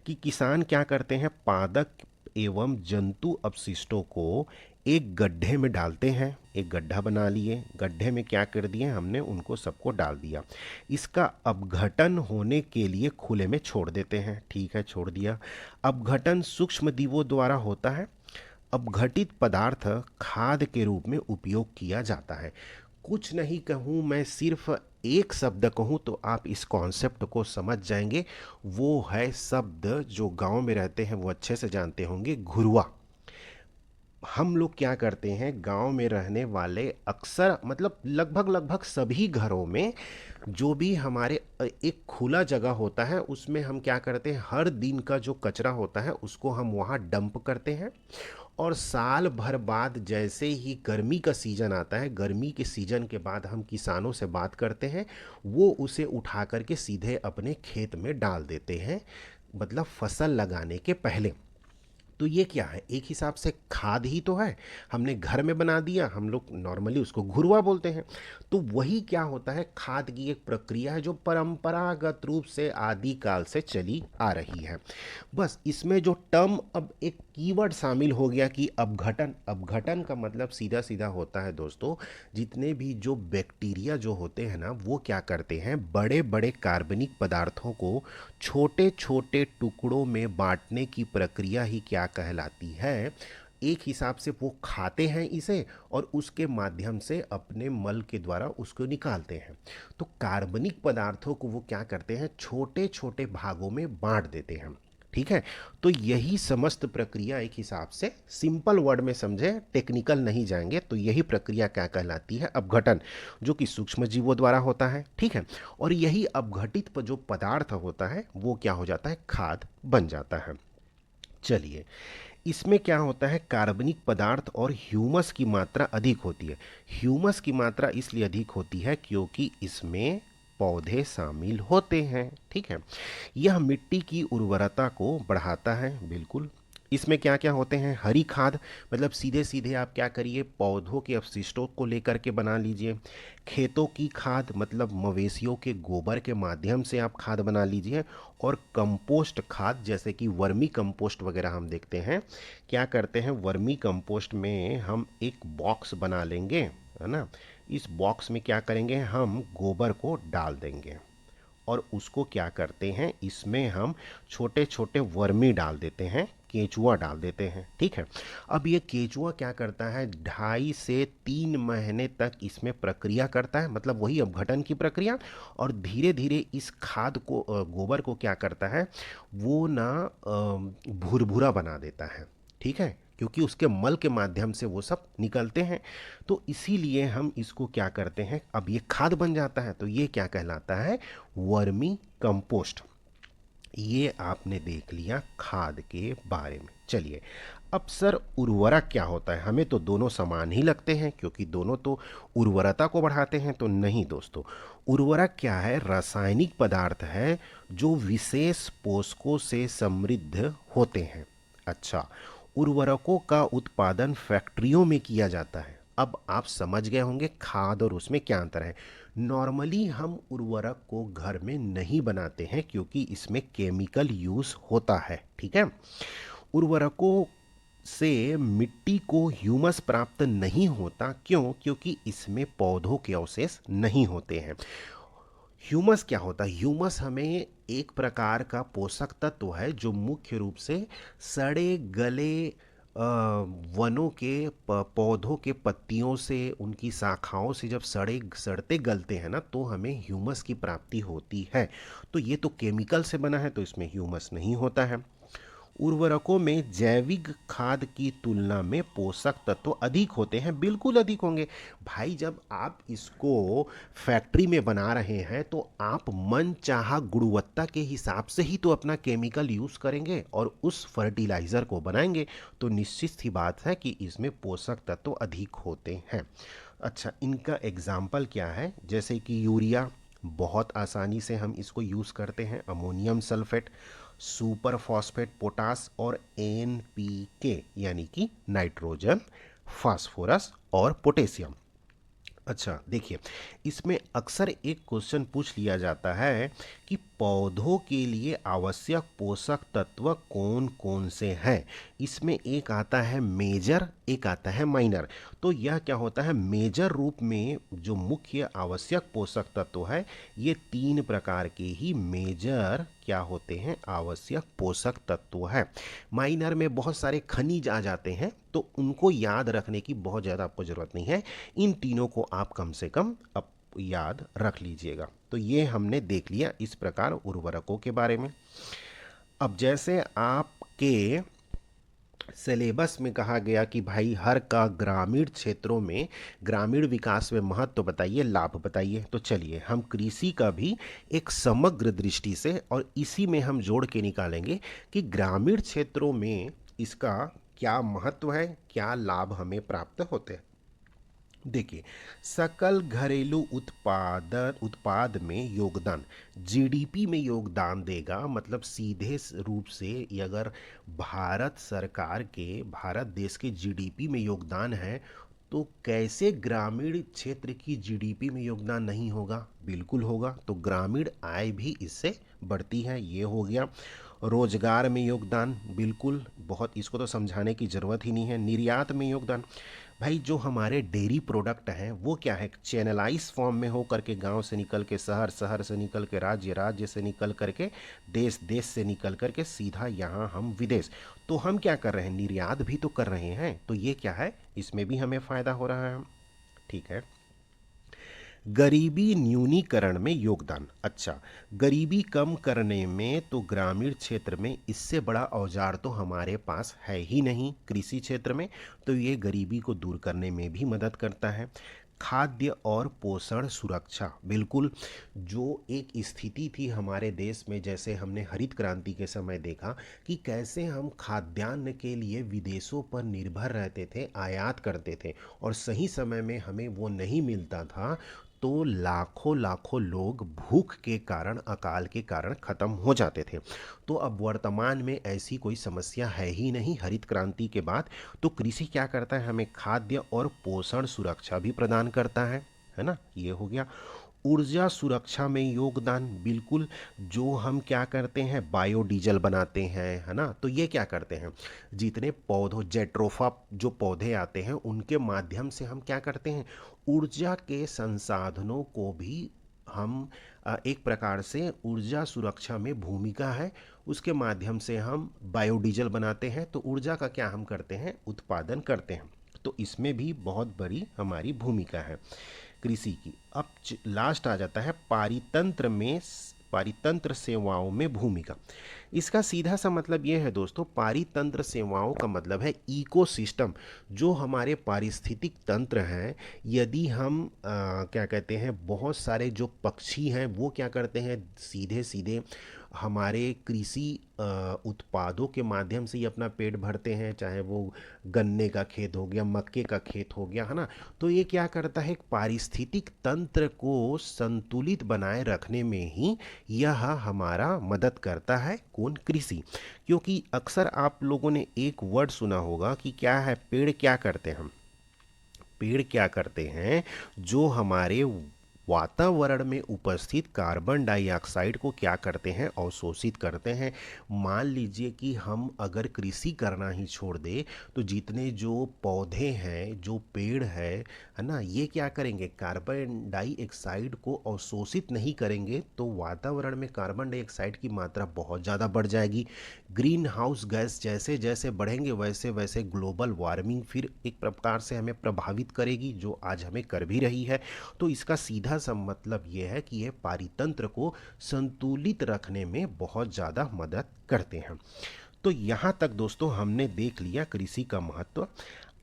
कि किसान क्या करते हैं, पादप एवं जंतु अपशिष्टों को एक गड्ढे में डालते हैं। एक गड्ढा बना लिए, गड्ढे में क्या कर दिए हमने, उनको सबको डाल दिया। इसका अपघटन होने के लिए खुले में छोड़ देते हैं। ठीक है, छोड़ दिया। अपघटन सूक्ष्म जीवों द्वारा होता है। अपघटित पदार्थ खाद के रूप में उपयोग किया जाता है। कुछ नहीं कहूँ मैं, सिर्फ एक शब्द कहूँ तो आप इस कॉन्सेप्ट को समझ जाएंगे। वो है शब्द जो गांव में रहते हैं वो अच्छे से जानते होंगे, घुरवा। हम लोग क्या करते हैं, गांव में रहने वाले अक्सर मतलब लगभग लगभग सभी घरों में जो भी हमारे एक खुला जगह होता है उसमें हम क्या करते हैं, हर दिन का जो कचरा होता है उसको हम वहाँ डंप करते हैं। और साल भर बाद जैसे ही गर्मी का सीज़न आता है, गर्मी के सीज़न के बाद हम किसानों से बात करते हैं, वो उसे उठा करके सीधे अपने खेत में डाल देते हैं, मतलब फसल लगाने के पहले। तो ये क्या है, एक हिसाब से खाद ही तो है, हमने घर में बना दिया, हम लोग नॉर्मली उसको घुरवा बोलते हैं। तो वही क्या होता है, खाद की एक प्रक्रिया है जो परंपरागत रूप से आदिकाल से चली आ रही है। बस इसमें जो टर्म अब एक कीवर्ड शामिल हो गया कि अपघटन। अपघटन का मतलब सीधा सीधा होता है दोस्तों, जितने भी जो बैक्टीरिया जो होते हैं ना, वो क्या करते हैं, बड़े बड़े कार्बनिक पदार्थों को छोटे छोटे टुकड़ों में बांटने की प्रक्रिया ही क्या कहलाती है। एक हिसाब से वो खाते हैं इसे और उसके माध्यम से अपने मल के द्वारा उसको निकालते हैं। तो कार्बनिक पदार्थों को वो क्या करते हैं, छोटे छोटे भागों में बांट देते हैं। ठीक है, तो यही समस्त प्रक्रिया एक हिसाब से सिंपल वर्ड में समझे, टेक्निकल नहीं जाएंगे, तो यही प्रक्रिया क्या कहलाती है, अपघटन, जो कि सूक्ष्म जीवों द्वारा होता है। ठीक है, और यही अपघटित जो पदार्थ होता है वो क्या हो जाता है, खाद बन जाता है। चलिए, इसमें क्या होता है, कार्बनिक पदार्थ और ह्यूमस की मात्रा अधिक होती है। ह्यूमस की मात्रा इसलिए अधिक होती है क्योंकि इसमें पौधे शामिल होते हैं। ठीक है, यह मिट्टी की उर्वरता को बढ़ाता है, बिल्कुल। इसमें क्या क्या होते हैं, हरी खाद, मतलब सीधे सीधे आप क्या करिए, पौधों के अवशिष्टों को लेकर के बना लीजिए। खेतों की खाद, मतलब मवेशियों के गोबर के माध्यम से आप खाद बना लीजिए। और कंपोस्ट खाद, जैसे कि वर्मी कंपोस्ट वगैरह हम देखते हैं, क्या करते हैं, वर्मी कंपोस्ट में हम एक बॉक्स बना लेंगे, है ना। इस बॉक्स में क्या करेंगे, हम गोबर को डाल देंगे और उसको क्या करते हैं, इसमें हम छोटे छोटे वर्मी डाल देते हैं, केंचुआ डाल देते हैं। ठीक है, अब ये केंचुआ क्या करता है, 2.5 से 3 महीने तक इसमें प्रक्रिया करता है, मतलब वही अपघटन की प्रक्रिया। और धीरे धीरे इस खाद को गोबर को क्या करता है, वो ना भुरभुरा बना देता है। ठीक है, क्योंकि उसके मल के माध्यम से वो सब निकलते हैं। तो इसीलिए हम इसको क्या करते हैं, अब ये खाद बन जाता है, तो ये क्या कहलाता है, वर्मी कंपोस्ट। ये आपने देख लिया खाद के बारे में। चलिए, अब सर उर्वरक क्या होता है, हमें तो दोनों समान ही लगते हैं क्योंकि दोनों तो उर्वरता को बढ़ाते हैं। तो नहीं दोस्तों, उर्वरक क्या है, रासायनिक पदार्थ है जो विशेष पोषकों से समृद्ध होते हैं। अच्छा, उर्वरकों का उत्पादन फैक्ट्रियों में किया जाता है। अब आप समझ गए होंगे खाद और उसमें क्या अंतर है। नॉर्मली हम उर्वरक को घर में नहीं बनाते हैं क्योंकि इसमें केमिकल यूज़ होता है। ठीक है, उर्वरकों से मिट्टी को ह्यूमस प्राप्त नहीं होता, क्यों, क्योंकि इसमें पौधों के अवशेष नहीं होते हैं। ह्यूमस क्या होता है, ह्यूमस हमें एक प्रकार का पोषक तत्व है जो मुख्य रूप से सड़े गले वनों के पौधों के पत्तियों से, उनकी शाखाओं से जब सड़ते गलते हैं ना, तो हमें ह्यूमस की प्राप्ति होती है। तो ये तो केमिकल से बना है, तो इसमें ह्यूमस नहीं होता है। उर्वरकों में जैविक खाद की तुलना में पोषक तत्व अधिक होते हैं, बिल्कुल अधिक होंगे भाई। जब आप इसको फैक्ट्री में बना रहे हैं तो आप मनचाहा गुणवत्ता के हिसाब से ही तो अपना केमिकल यूज़ करेंगे और उस फर्टिलाइज़र को बनाएंगे, तो निश्चित सी बात है कि इसमें पोषक तत्व अधिक होते हैं। अच्छा, इनका एग्जाम्पल क्या है, जैसे कि यूरिया, बहुत आसानी से हम इसको यूज़ करते हैं। Ammonium sulphate, super phosphate, potash और एनपीके यानी कि नाइट्रोजन, फास्फोरस और पोटेशियम। अच्छा देखिए, इसमें अक्सर एक क्वेश्चन पूछ लिया जाता है कि पौधों के लिए आवश्यक पोषक तत्व कौन कौन से हैं। इसमें एक आता है मेजर, एक आता है माइनर। तो यह क्या होता है, मेजर रूप में जो मुख्य आवश्यक पोषक तत्व है, ये 3 प्रकार के ही मेजर क्या होते हैं, आवश्यक पोषक तत्व है। माइनर में बहुत सारे खनिज आ जाते हैं, तो उनको याद रखने की बहुत ज़्यादा आपको ज़रूरत नहीं है। इन तीनों को आप कम से कम अब याद रख लीजिएगा। तो ये हमने देख लिया इस प्रकार उर्वरकों के बारे में। अब जैसे आपके सिलेबस में कहा गया कि भाई हर का ग्रामीण क्षेत्रों में ग्रामीण विकास में महत्व बताइए, लाभ बताइए, तो चलिए हम कृषि का भी एक समग्र दृष्टि से और इसी में हम जोड़ के निकालेंगे कि ग्रामीण क्षेत्रों में इसका क्या महत्व है, क्या लाभ हमें प्राप्त होते हैं। देखिए, सकल घरेलू उत्पाद में योगदान, जीडीपी में योगदान देगा, मतलब सीधे रूप से ये अगर भारत सरकार के, भारत देश के जीडीपी में योगदान है, तो कैसे ग्रामीण क्षेत्र की जीडीपी में योगदान नहीं होगा, बिल्कुल होगा। तो ग्रामीण आय भी इससे बढ़ती है, ये हो गया। रोजगार में योगदान, बिल्कुल, बहुत इसको तो समझाने की ज़रूरत ही नहीं है। निर्यात में योगदान, भाई जो हमारे डेयरी प्रोडक्ट हैं वो क्या है, चैनलाइज फॉर्म में हो करके गांव से निकल के शहर, शहर से निकल के राज्य, राज्य से निकल करके देश, देश से निकल करके सीधा यहाँ हम विदेश, तो हम क्या कर रहे हैं, निर्यात भी तो कर रहे हैं। तो ये क्या है, इसमें भी हमें फ़ायदा हो रहा है। ठीक है। गरीबी न्यूनीकरण में योगदान, अच्छा, गरीबी कम करने में तो ग्रामीण क्षेत्र में इससे बड़ा औजार तो हमारे पास है ही नहीं कृषि क्षेत्र में, तो ये गरीबी को दूर करने में भी मदद करता है। खाद्य और पोषण सुरक्षा, बिल्कुल, जो एक स्थिति थी हमारे देश में, जैसे हमने हरित क्रांति के समय देखा कि कैसे हम खाद्यान्न के लिए विदेशों पर निर्भर रहते थे, आयात करते थे, और सही समय में हमें वो नहीं मिलता था, तो लाखों लाखों लोग भूख के कारण, अकाल के कारण ख़त्म हो जाते थे। तो अब वर्तमान में ऐसी कोई समस्या है ही नहीं हरित क्रांति के बाद। तो कृषि क्या करता है, हमें खाद्य और पोषण सुरक्षा भी प्रदान करता है ना, ये हो गया। ऊर्जा सुरक्षा में योगदान, बिल्कुल, जो हम क्या करते हैं, बायोडीजल बनाते हैं, है ना, तो ये क्या करते हैं, जितने पौधों, जेट्रोफा जो पौधे आते हैं, उनके माध्यम से हम क्या करते हैं, ऊर्जा के संसाधनों को भी हम एक प्रकार से ऊर्जा सुरक्षा में भूमिका है, उसके माध्यम से हम बायोडीजल बनाते हैं, तो ऊर्जा का क्या हम करते हैं, उत्पादन करते हैं। तो इसमें भी बहुत बड़ी हमारी भूमिका है कृषि की। अब लास्ट आ जाता है पारितंत्र सेवाओं में भूमिका। इसका सीधा सा मतलब ये है दोस्तों, पारितंत्र सेवाओं का मतलब है इकोसिस्टम, जो हमारे पारिस्थितिक तंत्र हैं। यदि हम क्या कहते हैं, बहुत सारे जो पक्षी हैं वो क्या करते हैं, सीधे सीधे हमारे कृषि उत्पादों के माध्यम से ही अपना पेट भरते हैं, चाहे वो गन्ने का खेत हो गया, मक्के का खेत हो गया, है ना। तो ये क्या करता है, पारिस्थितिक तंत्र को संतुलित बनाए रखने में ही यह हमारा मदद करता है, कौन, कृषि। क्योंकि अक्सर आप लोगों ने एक वर्ड सुना होगा कि क्या है, पेड़ क्या करते हैं, पेड़ क्या करते हैं, जो हमारे वातावरण में उपस्थित कार्बन डाइऑक्साइड को क्या करते हैं, अवशोषित करते हैं। मान लीजिए कि हम अगर कृषि करना ही छोड़ दे, तो जितने जो पौधे हैं, जो पेड़ है ना, ये क्या करेंगे, कार्बन डाइऑक्साइड को अवशोषित नहीं करेंगे, तो वातावरण में कार्बन डाइऑक्साइड की मात्रा बहुत ज़्यादा बढ़ जाएगी। ग्रीन हाउस गैस जैसे जैसे बढ़ेंगे, वैसे वैसे ग्लोबल वार्मिंग फिर एक प्रकार से हमें प्रभावित करेगी, जो आज हमें कर भी रही है। तो इसका सीधा सा मतलब ये है कि ये पारितंत्र को संतुलित रखने में बहुत ज़्यादा मदद करते हैं। तो यहाँ तक दोस्तों हमने देख लिया कृषि का महत्व।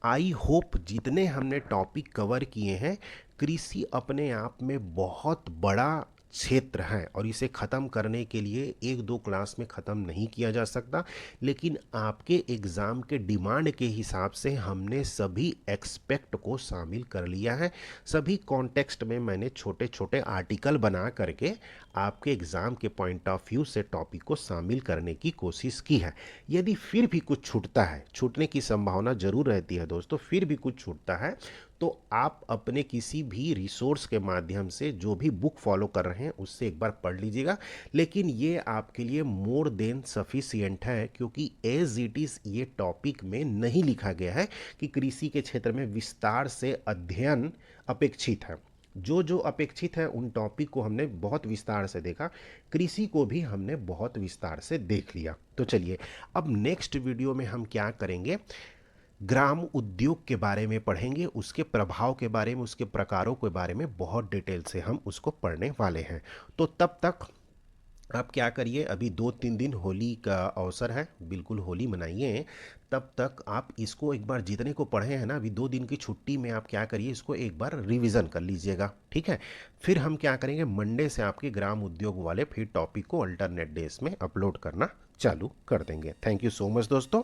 आई होप जितने हमने टॉपिक कवर किए हैं, कृषि अपने आप में बहुत बड़ा क्षेत्र है और इसे ख़त्म करने के लिए एक दो क्लास में ख़त्म नहीं किया जा सकता, लेकिन आपके एग्ज़ाम के डिमांड के हिसाब से हमने सभी एक्सपेक्ट को शामिल कर लिया है। सभी कॉन्टेक्स्ट में मैंने छोटे छोटे आर्टिकल बना करके आपके एग्ज़ाम के पॉइंट ऑफ व्यू से टॉपिक को शामिल करने की कोशिश की है। यदि फिर भी कुछ छूटता है, छूटने की संभावना ज़रूर रहती है दोस्तों, फिर भी कुछ छूटता है, तो आप अपने किसी भी रिसोर्स के माध्यम से जो भी बुक फॉलो कर रहे हैं उससे एक बार पढ़ लीजिएगा। लेकिन ये आपके लिए मोर देन सफिशिएंट है, क्योंकि एज इट इज़ ये टॉपिक में नहीं लिखा गया है कि कृषि के क्षेत्र में विस्तार से अध्ययन अपेक्षित है। जो जो अपेक्षित है उन टॉपिक को हमने बहुत विस्तार से देखा, कृषि को भी हमने बहुत विस्तार से देख लिया। तो चलिए अब नेक्स्ट वीडियो में हम क्या करेंगे, ग्राम उद्योग के बारे में पढ़ेंगे, उसके प्रभाव के बारे में, उसके प्रकारों के बारे में बहुत डिटेल से हम उसको पढ़ने वाले हैं। तो तब तक आप क्या करिए, अभी 2-3 दिन होली का अवसर है, बिल्कुल होली मनाइए। तब तक आप इसको एक बार जितने को पढ़े हैं ना, अभी 2 दिन की छुट्टी में आप क्या करिए, इसको एक बार रिवीजन कर लीजिएगा, ठीक है। फिर हम क्या करेंगे, मंडे से आपके ग्राम उद्योग वाले फिर टॉपिक को अल्टरनेट डेज में अपलोड करना चालू कर देंगे। थैंक यू सो मच दोस्तों,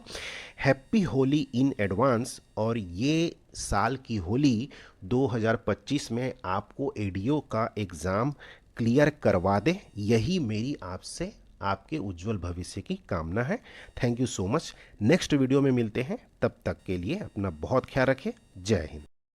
हैप्पी होली इन एडवांस। और ये साल की होली 2025 में आपको एडीओ का एग्ज़ाम क्लियर करवा दे, यही मेरी आपसे आपके उज्जवल भविष्य की कामना है। Thank you so much, next video में मिलते हैं, तब तक के लिए अपना बहुत ख्याल रखें। जय हिंद।